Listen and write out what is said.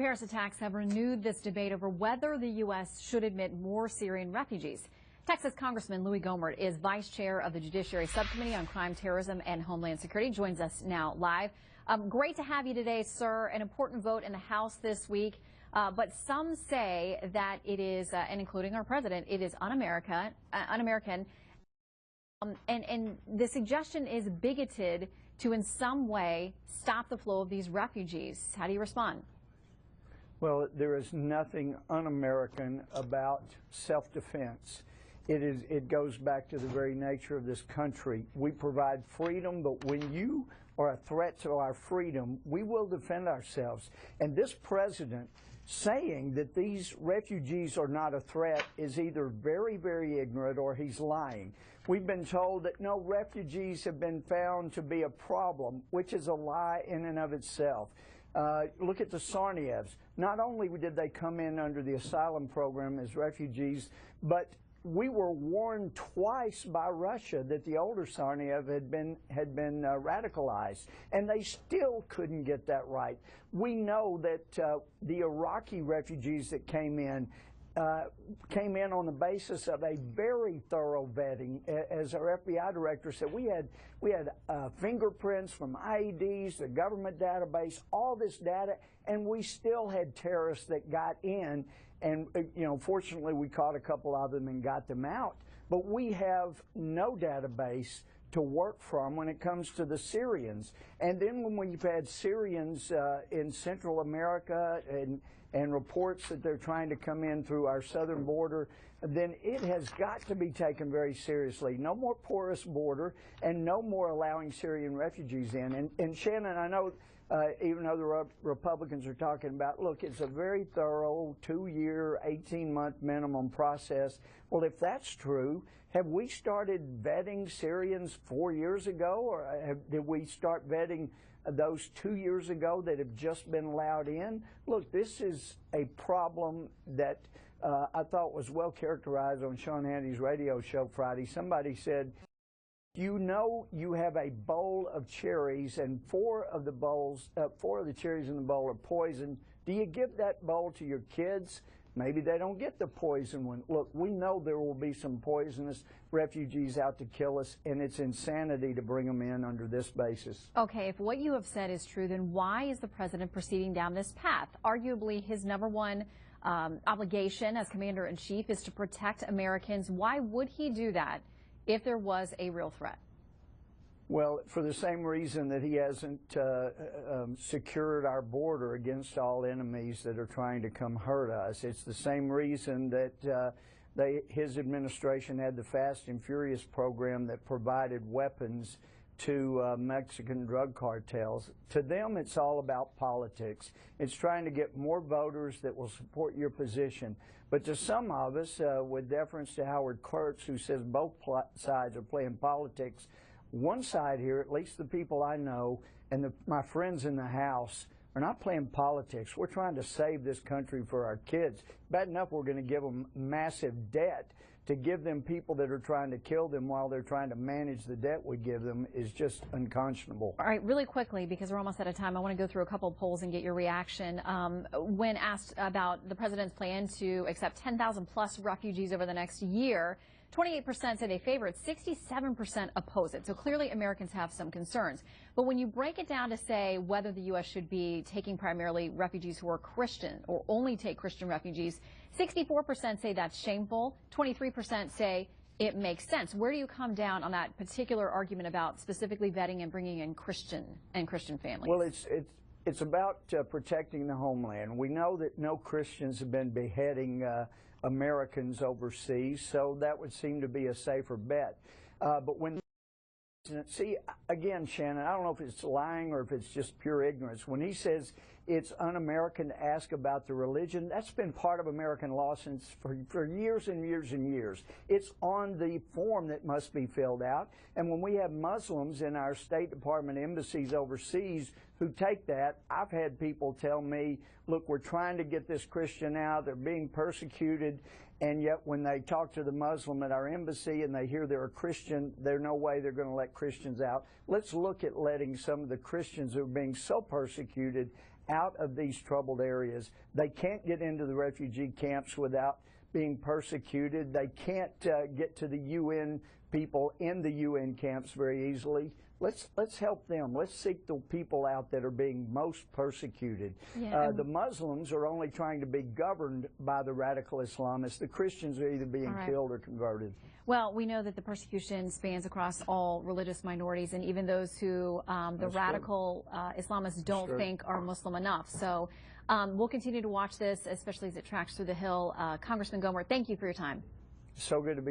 Paris attacks have renewed this debate over whether the U.S. should admit more Syrian refugees. Texas Congressman Louie Gohmert is vice chair of the Judiciary Subcommittee on Crime, Terrorism, and Homeland Security. Joins us now live. Great to have you today, sir. An important vote in the House this week. But some say that it is, and including our president, it is un-American. And the suggestion is bigoted to in some way stop the flow of these refugees. How do you respond? Well, there is nothing un-American about self-defense. It goes back to the very nature of this country. We provide freedom, but when you are a threat to our freedom, we will defend ourselves. And this president saying that these refugees are not a threat is either very, very ignorant or he's lying. We've been told that no refugees have been found to be a problem, which is a lie in and of itself. Look at the Sarnievs. Not only did they come in under the asylum program as refugees, but we were warned twice by Russia that the older Sarniev had been radicalized, and they still couldn't get that right. We know that the Iraqi refugees that came in on the basis of a very thorough vetting. As our FBI director said, we had fingerprints from IEDs, the government database, all this data, and we still had terrorists that got in. And, you know, fortunately, we caught a couple of them and got them out. But we have no database to work from when it comes to the Syrians. And then when we've had Syrians in Central America and reports that they're trying to come in through our southern border, then it has got to be taken very seriously. No more porous border and no more allowing Syrian refugees in. And Shannon, I know even though the Republicans are talking about, look, it's a very thorough 2-year, 18-month minimum process. Well, if that's true, have we started vetting Syrians 4 years ago, or did we start vetting those 2 years ago that have just been allowed in? Look, this is a problem that I thought was well characterized on Sean Hannity's radio show Friday. Somebody said, you know, you have a bowl of cherries, and four of the cherries in the bowl are poison. Do you give that bowl to your kids? Maybe they don't get the poison one. Look, we know there will be some poisonous refugees out to kill us, and it's insanity to bring them in under this basis. Okay, if what you have said is true, then why is the president proceeding down this path? Arguably, his number one obligation as commander-in-chief is to protect Americans. Why would he do that if there was a real threat? Well, for the same reason that he hasn't secured our border against all enemies that are trying to come hurt us. It's the same reason that his administration had the Fast and Furious program that provided weapons to Mexican drug cartels. To them, it's all about politics. It's trying to get more voters that will support your position. But to some of us, with deference to Howard Kurtz, who says both sides are playing politics, one side here, at least the people I know and my friends in the House, are not playing politics. We're trying to save this country for our kids. Bad enough we're going to give them massive debt. To give them people that are trying to kill them while they're trying to manage the debt we give them is just unconscionable. All right, really quickly, because we're almost out of time, I want to go through a couple of polls and get your reaction. When asked about the president's plan to accept 10,000 plus refugees over the next year, 28% say they favor it, 67% oppose it. So clearly Americans have some concerns. But when you break it down to say whether the U.S. should be taking primarily refugees who are Christian or only take Christian refugees, 64% say that's shameful, 23% say it makes sense. Where do you come down on that particular argument about specifically vetting and bringing in Christian families? Well, it's about protecting the homeland. We know that no Christians have been beheading Americans overseas, so that would seem to be a safer bet. But when see, again, Shannon, I don't know if it's lying or if it's just pure ignorance. When he says it's un-American to ask about the religion, that's been part of American law since for years and years and years. It's on the form that must be filled out. And when we have Muslims in our State Department embassies overseas who take that, I've had people tell me, look, we're trying to get this Christian out, they're being persecuted, and yet when they talk to the Muslim at our embassy and they hear they're a Christian, there's no way they're going to let Christians out. Let's look at letting some of the Christians who are being so persecuted out of these troubled areas. They can't get into the refugee camps without being persecuted. They can't get to the UN people in the UN camps very easily. Let's help them. Let's seek the people out that are being most persecuted. Yeah, the Muslims are only trying to be governed by the radical Islamists. The Christians are either being killed or converted. Well, we know that the persecution spans across all religious minorities, and even those who the radical Islamists don't think are Muslim enough. So we'll continue to watch this, especially as it tracks through the Hill. Congressman Gohmert, thank you for your time. So good to be with you.